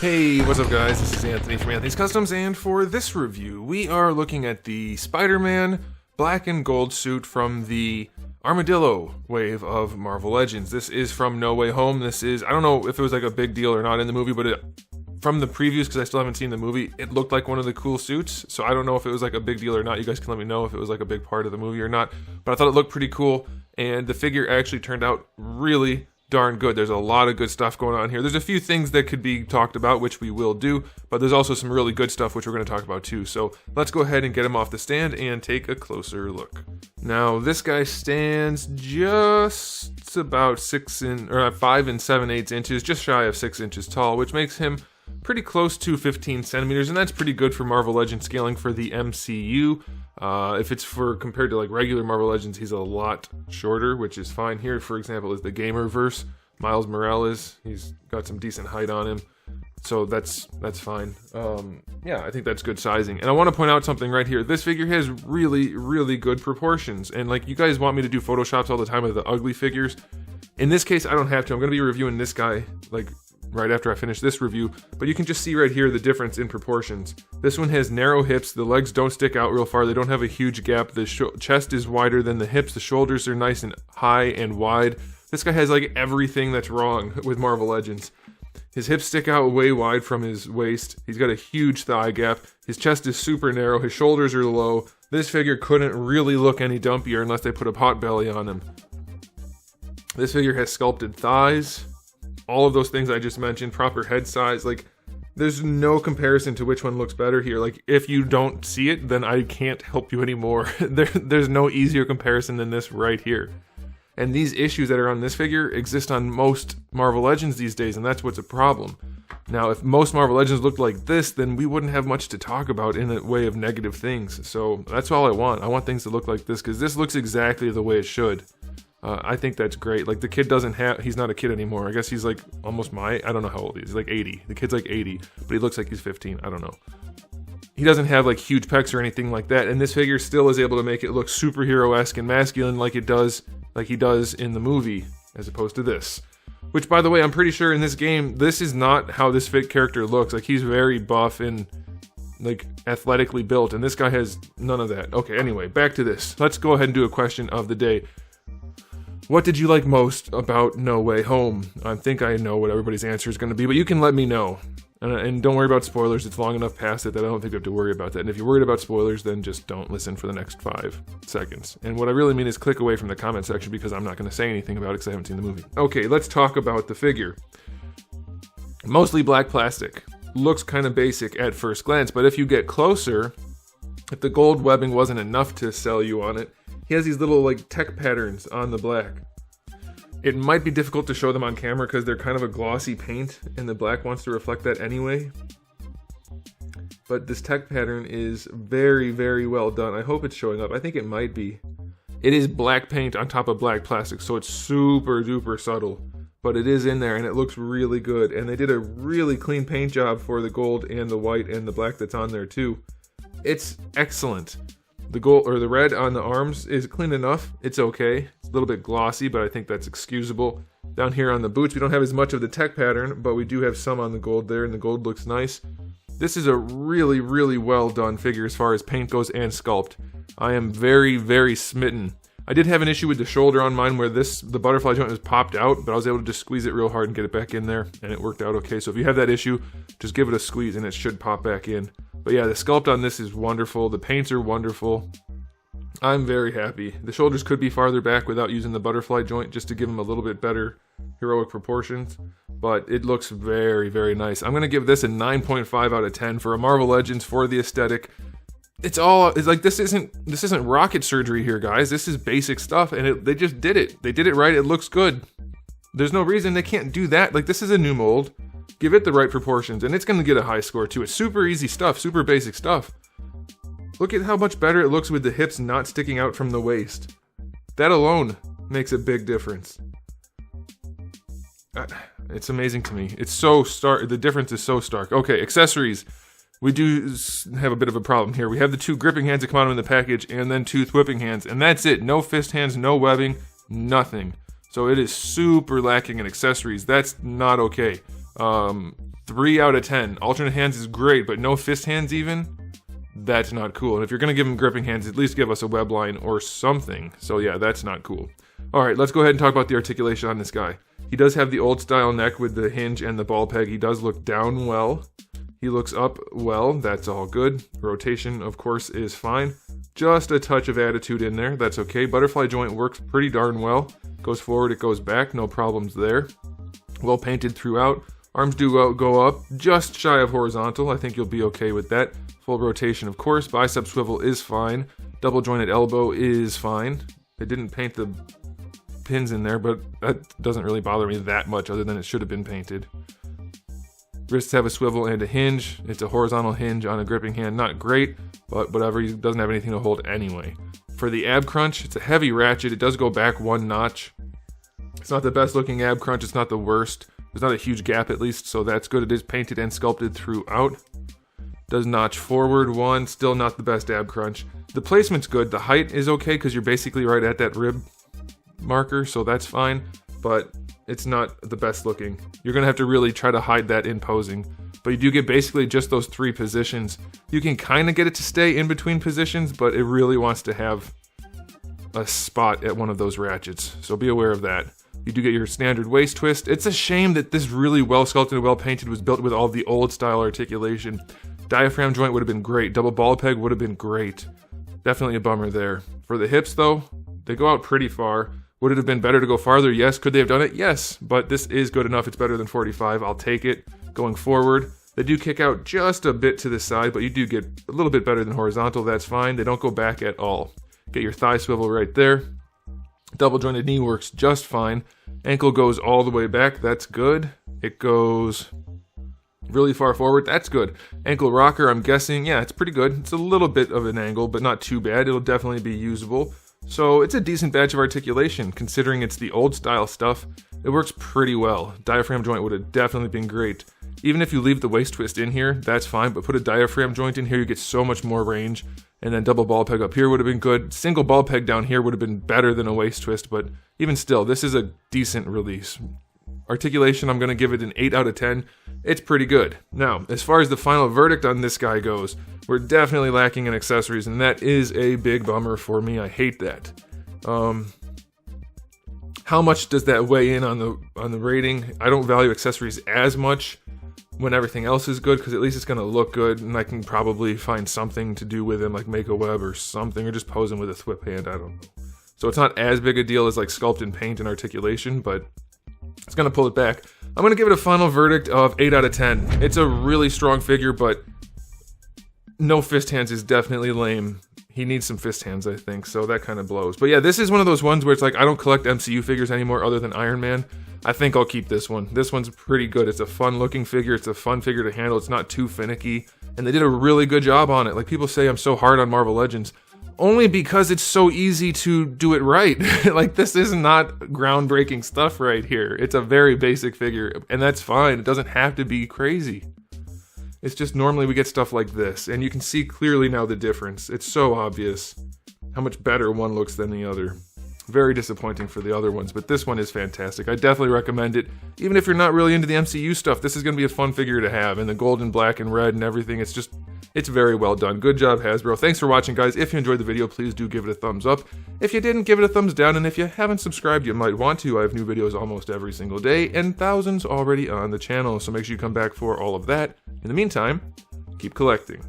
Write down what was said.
Hey, what's up guys? This is Anthony from Anthony's Customs, and for this review, we are looking at the Spider-Man black and gold suit from the Armadillo wave of Marvel Legends. This is from No Way Home. This is, I don't know if it was like a big deal or not in the movie, but from the previews, because I still haven't seen the movie, it looked like one of the cool suits. So I don't know if it was like a big deal or not. You guys can let me know if it was like a big part of the movie or not. But I thought it looked pretty cool, and the figure actually turned out really darn good. There's a lot of good stuff going on here. There's a few things that could be talked about, which we will do, but there's also some really good stuff which we're going to talk about too. So let's go ahead and get him off the stand and take a closer look. Now this guy stands just about 5 7/8 inches, just shy of 6 inches tall, which makes him pretty close to 15 centimeters, and that's pretty good for Marvel Legends scaling for the MCU. If it's compared to like regular Marvel Legends, he's a lot shorter, which is fine. Here, for example, is the Gamerverse. Miles Morales, he's got some decent height on him, so that's fine. Yeah, I think that's good sizing. And I want to point out something right here. This figure has really good proportions, and like you guys want me to do photoshops all the time of the ugly figures. In this case, I don't have to. I'm going to be reviewing this guy like right after I finish this review, but you can just see right here the difference in proportions. This one has narrow hips, the legs don't stick out real far, they don't have a huge gap, the chest is wider than the hips, the shoulders are nice and high and wide. This guy has like everything that's wrong with Marvel Legends. His hips stick out way wide from his waist, he's got a huge thigh gap, his chest is super narrow, his shoulders are low. This figure couldn't really look any dumpier unless they put a pot belly on him. This figure has sculpted thighs, all of those things I just mentioned, proper head size. Like, there's no comparison to which one looks better here. Like, if you don't see it, then I can't help you anymore. There's no easier comparison than this right here. And these issues that are on this figure exist on most Marvel Legends these days, and that's what's a problem. Now, if most Marvel Legends looked like this, then we wouldn't have much to talk about in the way of negative things. So that's all I want. I want things to look like this, because this looks exactly the way it should. I think that's great. Like, the kid he's not a kid anymore. I guess he's like almost I don't know how old he is. He's like 80. The kid's like 80, but he looks like he's 15. I don't know. He doesn't have like huge pecs or anything like that, and this figure still is able to make it look superhero-esque and masculine like he does in the movie, as opposed to this. Which, by the way, I'm pretty sure in this game, this is not how this character looks. Like, he's very buff and like athletically built, and this guy has none of that. Okay, anyway, back to this. Let's go ahead and do a question of the day. What did you like most about No Way Home? I think I know what everybody's answer is going to be, but you can let me know. And don't worry about spoilers. It's long enough past it that I don't think you have to worry about that. And if you're worried about spoilers, then just don't listen for the next 5 seconds. And what I really mean is click away from the comment section, because I'm not going to say anything about it because I haven't seen the movie. Okay, let's talk about the figure. Mostly black plastic. Looks kind of basic at first glance, but if you get closer, if the gold webbing wasn't enough to sell you on it, he has these little like tech patterns on the black. It might be difficult to show them on camera because they're kind of a glossy paint, and the black wants to reflect that anyway. But this tech pattern is very well done. I hope it's showing up. I think it might be. It is black paint on top of black plastic, so it's super duper subtle. But it is in there, and it looks really good. And they did a really clean paint job for the gold and the white and the black that's on there too. It's excellent. The gold or the red on the arms is clean enough. It's okay. It's a little bit glossy, but I think that's excusable. Down here on the boots, we don't have as much of the tech pattern, but we do have some on the gold there, and the gold looks nice. This is a really well done figure as far as paint goes and sculpt. I am very smitten. I did have an issue with the shoulder on mine where the butterfly joint was popped out, but I was able to just squeeze it real hard and get it back in there, and it worked out okay. So if you have that issue, just give it a squeeze and it should pop back in. But yeah, the sculpt on this is wonderful. The paints are wonderful. I'm very happy. The shoulders could be farther back without using the butterfly joint, just to give them a little bit better heroic proportions. But it looks very nice. I'm going to give this a 9.5 out of 10 for a Marvel Legends for the aesthetic. It's like this isn't rocket surgery here, guys. This is basic stuff, and they just did it. They did it right. It looks good. There's no reason they can't do that. Like, this is a new mold. Give it the right proportions, and it's going to get a high score too. It's super easy stuff, super basic stuff. Look at how much better it looks with the hips not sticking out from the waist. That alone makes a big difference. It's amazing to me. It's so stark. The difference is so stark. Okay, accessories. We do have a bit of a problem here. We have the 2 gripping hands that come out in the package, and then 2 whipping hands, and that's it. No fist hands, no webbing, nothing. So it is super lacking in accessories. That's not okay. 3 out of 10. Alternate hands is great, but no fist hands even? That's not cool. And if you're going to give him gripping hands, at least give us a web line or something. So yeah, that's not cool. Alright, let's go ahead and talk about the articulation on this guy. He does have the old style neck with the hinge and the ball peg. He does look down well. He looks up well. That's all good. Rotation, of course, is fine. Just a touch of attitude in there. That's okay. Butterfly joint works pretty darn well. Goes forward, it goes back. No problems there. Well painted throughout. Arms do go up just shy of horizontal. I think you'll be okay with that. Full rotation, of course. Bicep swivel is fine. Double jointed elbow is fine. It didn't paint the pins in there, but that doesn't really bother me that much other than it should have been painted. Wrists have a swivel and a hinge. It's a horizontal hinge on a gripping hand. Not great, but whatever. He doesn't have anything to hold anyway. For the ab crunch, it's a heavy ratchet. It does go back 1 notch. It's not the best looking ab crunch. It's not the worst. There's not a huge gap at least, so that's good. It is painted and sculpted throughout. Does notch forward 1. Still not the best ab crunch. The placement's good. The height is okay because you're basically right at that rib marker, so that's fine. But it's not the best looking. You're going to have to really try to hide that in posing. But you do get basically just those 3 positions. You can kind of get it to stay in between positions, but it really wants to have a spot at one of those ratchets. So be aware of that. You do get your standard waist twist. It's a shame that this really well sculpted and well painted was built with all the old style articulation. Diaphragm joint would have been great. Double ball peg would have been great. Definitely a bummer there. For the hips though, they go out pretty far. Would it have been better to go farther? Yes. Could they have done it? Yes. But this is good enough. It's better than 45. I'll take it. Going forward, they do kick out just a bit to the side, but you do get a little bit better than horizontal. That's fine. They don't go back at all. Get your thigh swivel right there. Double jointed knee works just fine. Ankle goes all the way back. That's good. It goes really far forward. That's good. Ankle rocker, I'm guessing. Yeah, it's pretty good. It's a little bit of an angle, but not too bad. It'll definitely be usable. So it's a decent batch of articulation, considering it's the old style stuff. It works pretty well. Diaphragm joint would have definitely been great. Even if you leave the waist twist in here, that's fine, but put a diaphragm joint in here, you get so much more range. And then double ball peg up here would have been good. Single ball peg down here would have been better than a waist twist, but even still, this is a decent release. Articulation, I'm going to give it an 8 out of 10. It's pretty good. Now, as far as the final verdict on this guy goes, we're definitely lacking in accessories, and that is a big bummer for me. I hate that. How much does that weigh in on the rating? I don't value accessories as much when everything else is good, because at least it's going to look good, and I can probably find something to do with him, like make a web or something, or just pose him with a thwip hand, I don't know. So it's not as big a deal as like sculpt and paint and articulation, but it's going to pull it back. I'm going to give it a final verdict of 8 out of 10. It's a really strong figure, but no fist hands is definitely lame. He needs some fist hands, I think, so that kind of blows. But yeah, this is one of those ones where it's like, I don't collect MCU figures anymore other than Iron Man. I think I'll keep this one. This one's pretty good. It's a fun looking figure. It's a fun figure to handle. It's not too finicky. And they did a really good job on it. Like, people say I'm so hard on Marvel Legends. Only because it's so easy to do it right. Like, this is not groundbreaking stuff right here. It's a very basic figure, and that's fine. It doesn't have to be crazy. It's just normally we get stuff like this, and you can see clearly now the difference. It's so obvious how much better one looks than the other. Very disappointing for the other ones, but this one is fantastic. I definitely recommend it. Even if you're not really into the MCU stuff, this is going to be a fun figure to have. And the gold and black and red and everything, it's very well done. Good job, Hasbro. Thanks for watching, guys. If you enjoyed the video, please do give it a thumbs up. If you didn't, give it a thumbs down. And if you haven't subscribed, you might want to. I have new videos almost every single day, and thousands already on the channel. So make sure you come back for all of that. In the meantime, keep collecting.